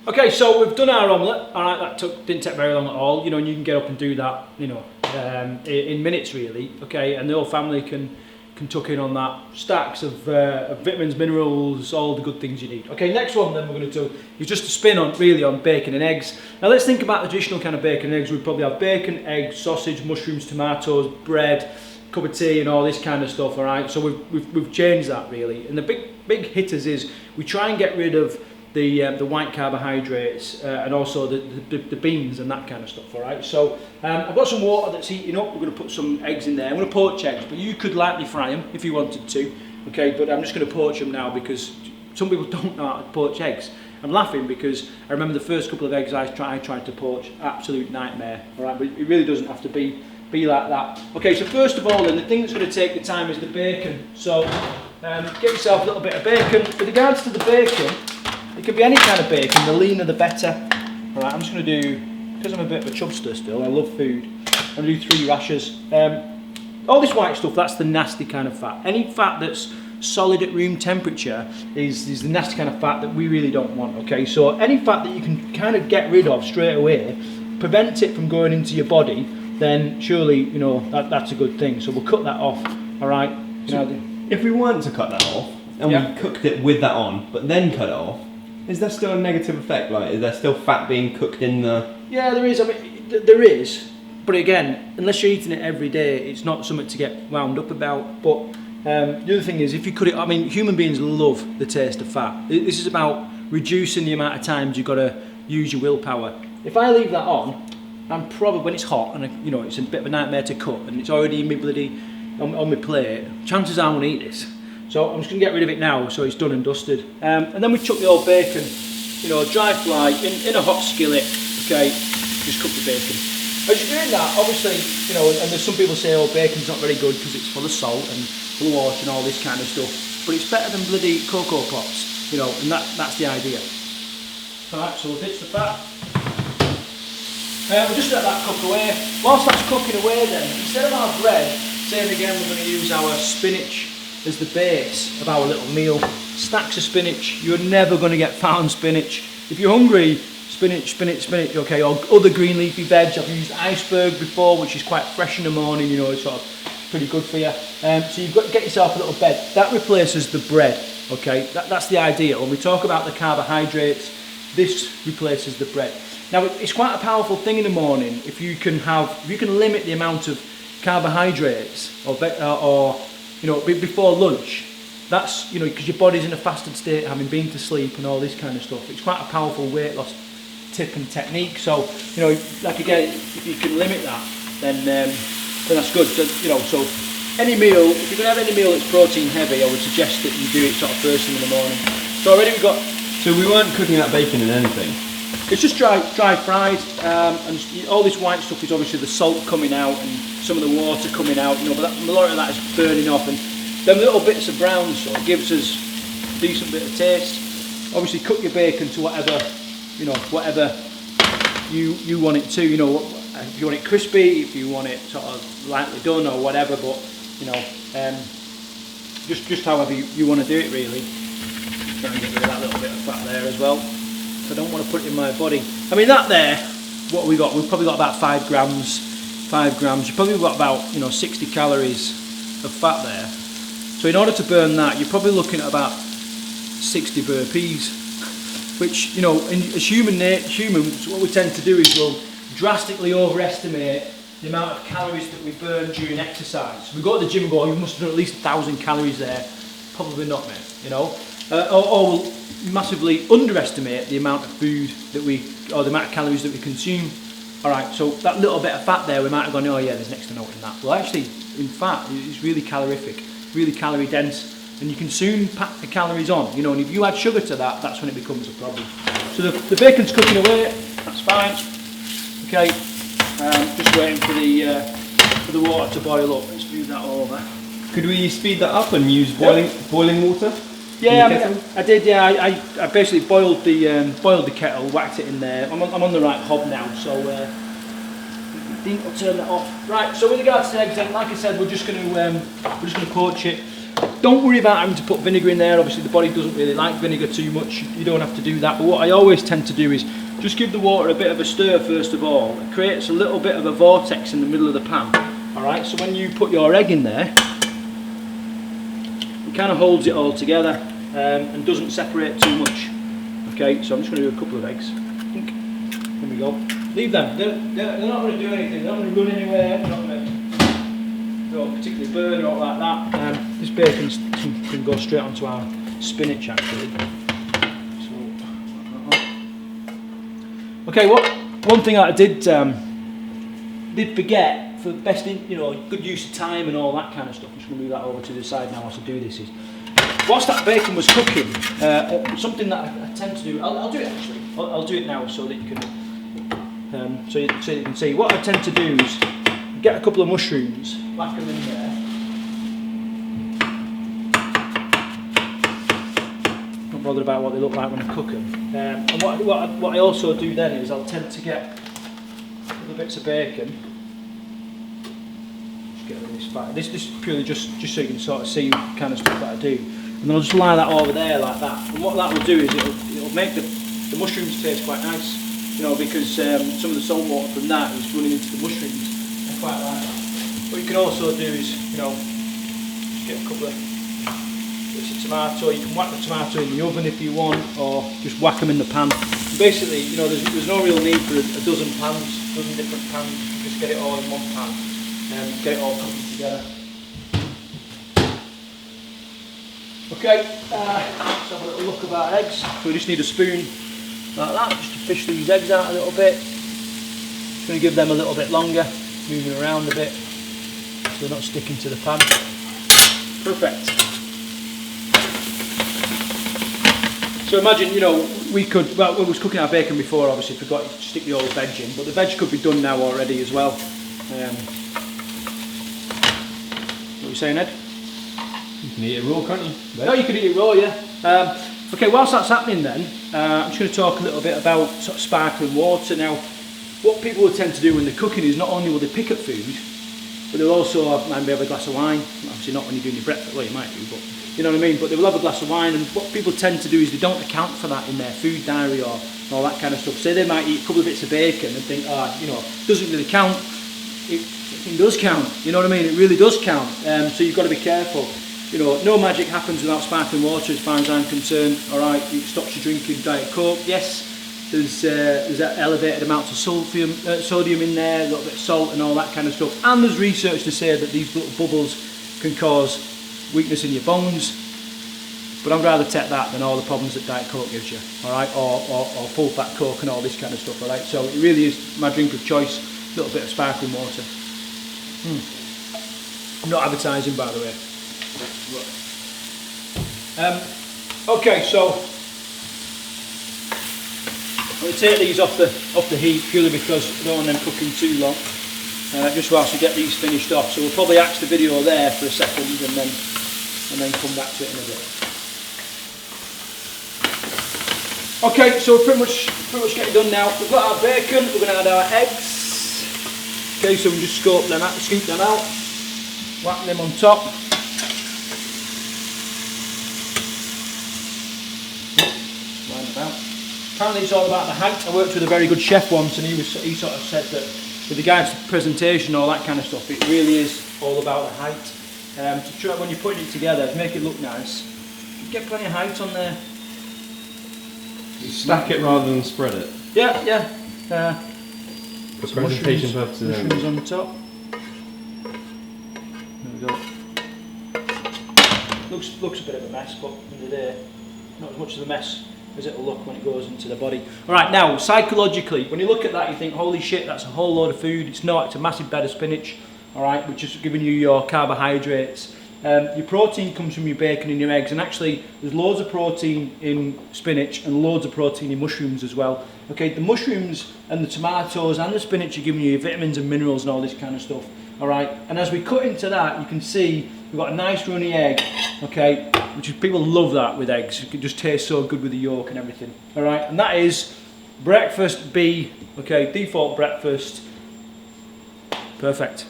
Okay, so we've done our omelette. All right, that didn't take very long at all. You know, and you can get up and do that, you know, in minutes really. Okay, and the whole family can tuck in on that. Stacks of vitamins, minerals, all the good things you need. Okay, next one then we're going to do is just a spin on bacon and eggs. Now let's think about the traditional kind of bacon and eggs. We'd probably have bacon, eggs, sausage, mushrooms, tomatoes, bread, cup of tea, and all this kind of stuff. All right, so we've changed that really. And the big hitters is we try and get rid of the white carbohydrates and also the beans and that kind of stuff. All right, so I've got some water that's heating up. We're going to put some eggs in there. I'm going to poach eggs, but you could lightly fry them if you wanted to. Okay, but I'm just going to poach them now because some people don't know how to poach eggs. I'm laughing because I remember the first couple of eggs I tried to poach, absolute nightmare. All right, but it really doesn't have to be like that. Okay, so first of all, then the thing that's going to take the time is the bacon. So get yourself a little bit of bacon. With regards to the bacon, it can be any kind of bacon, the leaner the better. All right, I'm just going to do, because I'm a bit of a chubster still, I love food, I'm going to do 3 rashers. All this white stuff, that's the nasty kind of fat. Any fat that's solid at room temperature is the nasty kind of fat that we really don't want, okay? So any fat that you can kind of get rid of straight away, prevent it from going into your body, then surely, you know, that's a good thing. So we'll cut that off, all right? So if we weren't to cut that off, and we cooked it with that on, but then cut it off, is there still a negative effect? Like, is there still fat being cooked in the... Yeah, there is. I mean, there is. But again, unless you're eating it every day, it's not something to get wound up about. But the other thing is, if you cut it... I mean, human beings love the taste of fat. This is about reducing the amount of times you've got to use your willpower. If I leave that on, I'm probably, when it's hot and, you know, it's a bit of a nightmare to cut and it's already in my bloody... on my plate, chances are I'm going to eat this. So I'm just going to get rid of it now so it's done and dusted. And then we chuck the old bacon, you know, dry fry, in a hot skillet, okay, just cook the bacon. As you're doing that, obviously, you know, and there's some people say, oh, bacon's not very good because it's full of salt and blue water and all this kind of stuff, but it's better than bloody Cocoa Pops, you know, and that's the idea. Alright, so we'll ditch the fat. We'll just let that cook away. Whilst that's cooking away then, instead of our bread, same again, we're going to use our spinach as the base of our little meal. Stacks of spinach. You're never going to get found spinach. If you're hungry, spinach, okay, or other green leafy veg. I've used iceberg before, which is quite fresh in the morning, you know, it's sort of pretty good for you. So you've got to get yourself a little bed. That replaces the bread, okay? That's the idea. When we talk about the carbohydrates, this replaces the bread. Now, it's quite a powerful thing in the morning if you can limit the amount of carbohydrates or you know, before lunch. That's, you know, because your body's in a fasted state, having been to sleep and all this kind of stuff. It's quite a powerful weight loss tip and technique. So, you know, like again, if you can limit that, then that's good. So, you know, so any meal, if you're going to have any meal that's protein heavy, I would suggest that you do it sort of first thing in the morning. So already we've got... So we weren't cooking that bacon in anything? It's just dry fried, and all this white stuff is obviously the salt coming out and some of the water coming out, you know, but a lot of that is burning off, and them little bits of brown salt gives us a decent bit of taste. Obviously cook your bacon to whatever, you know, whatever you want it to, you know, if you want it crispy, if you want it sort of lightly done or whatever, but, you know, just however you want to do it really. Just try and get rid of that little bit of fat there as well. I don't want to put it in my body. I mean, that there, what have we got? We've probably got about 5 grams. 5 grams. You've probably got about, you know, 60 calories of fat there. So in order to burn that, you're probably looking at about 60 burpees, which, you know, as humans, what we tend to do is we'll drastically overestimate the amount of calories that we burn during exercise. We go to the gym and go, oh, you must have done at least 1,000 calories there. Probably not, mate, you know. Or we'll massively underestimate the amount of food that or the amount of calories that we consume. Alright, so that little bit of fat there, we might have gone, oh yeah, there's next to nothing in that. Well actually, in fact, it's really calorific, really calorie dense, and you can soon pack the calories on, you know, and if you add sugar to that, that's when it becomes a problem. So the bacon's cooking away, that's fine. Okay, just waiting for the water to boil up. Let's move that over. Could we speed that up and use boiling water? Yeah, I mean, I did. Yeah, I basically boiled the kettle, whacked it in there. I'm on the right hob now, so I think I'll turn that off. Right. So with regards to eggs, then, like I said, we're just going to poach it. Don't worry about having to put vinegar in there. Obviously the body doesn't really like vinegar too much. You don't have to do that. But what I always tend to do is just give the water a bit of a stir first of all. It creates a little bit of a vortex in the middle of the pan. Alright, so when you put your egg in there, it kind of holds it all together and doesn't separate too much. Okay, so I'm just going to do a couple of eggs. There we go. Leave them. They're not going to do anything. They're not going to run anywhere. They're not going to particularly burn or like that. This bacon can go straight onto our spinach actually. So, okay, one thing I did forget for best good use of time and all that kind of stuff. I'm just going to move that over to the side now whilst I do this. Is whilst that bacon was cooking, something that I tend to do. I'll do it actually. I'll do it now so that you can so you can see. What I tend to do is get a couple of mushrooms, whack them in there. Not bothered about what they look like when I cook them. And what I also do then is I'll tend to get little bits of bacon. Just get rid of this fat. This is purely just so you can sort of see the kind of stuff that I do. And then I'll just lie that over there like that. And what that will do is it'll make the mushrooms taste quite nice. Because some of the salt water from that is running into the mushrooms. I quite like that. What you can also do is, get a couple of bits of tomato. You can whack the tomato in the oven if you want, or just whack them in the pan. Basically, there's no real need for a dozen different pans. You can just get it all in one pan and get it all cooking together. Okay, let's have a little look at our eggs. So we just need a spoon like that, just to fish these eggs out a little bit. Just going to give them a little bit longer, moving around a bit so they're not sticking to the pan. Perfect. So imagine, we was cooking our bacon before, obviously forgot to stick the old veg in, but the veg could be done now already as well. What were you saying, Ed? You can eat it raw, can't you? No, you could eat it raw, yeah. Okay, whilst that's happening then, I'm just going to talk a little bit about sort of sparkling water. Now, what people will tend to do when they're cooking is not only will they pick up food, but they'll also maybe have a glass of wine. Obviously not when you're doing your breakfast, well you might do, but you know what I mean? But they will have a glass of wine, and what people tend to do is they don't account for that in their food diary or all that kind of stuff. Say they might eat a couple of bits of bacon and think, doesn't really count. It does count, you know what I mean? It really does count, so you've got to be careful. No magic happens without sparkling water as far as I'm concerned. Alright, it stops you drinking Diet Coke. Yes, there's elevated amounts of sodium in there, a little bit of salt and all that kind of stuff. And there's research to say that these little bubbles can cause weakness in your bones. But I'd rather take that than all the problems that Diet Coke gives you. Alright, or full fat Coke and all this kind of stuff. Alright, so it really is my drink of choice, a little bit of sparkling water. Not advertising, by the way. Okay, so I'm going to take these off the heat purely because I don't want them cooking too long. Just whilst we get these finished off. So we'll probably axe the video there for a second and then come back to it in a bit. Okay, so we're pretty much getting done now. We've got our bacon. We're going to add our eggs. Okay, so we just scoop them out, whack them on top. Apparently it's all about the height. I worked with a very good chef once, and he sort of said that with regards to presentation, all that kind of stuff, it really is all about the height. To try when you're putting it together, to make it look nice, you get plenty of height on there. You stack it rather than spread it. Yeah. For presentation purposes. Mushrooms on the top. There we go. Looks a bit of a mess, but in the day, not as much of a mess as it'll look when it goes into the body. Alright, now psychologically, when you look at that you think, holy shit, that's a whole load of food. It's not, it's a massive bed of spinach, alright, which is giving you your carbohydrates. Your protein comes from your bacon and your eggs, and actually there's loads of protein in spinach and loads of protein in mushrooms as well. Okay, the mushrooms and the tomatoes and the spinach are giving you your vitamins and minerals and all this kind of stuff. Alright, and as we cut into that, you can see we've got a nice runny egg, okay, which is, people love that with eggs. It just tastes so good with the yolk and everything. Alright, and that is breakfast B, okay, default breakfast. Perfect.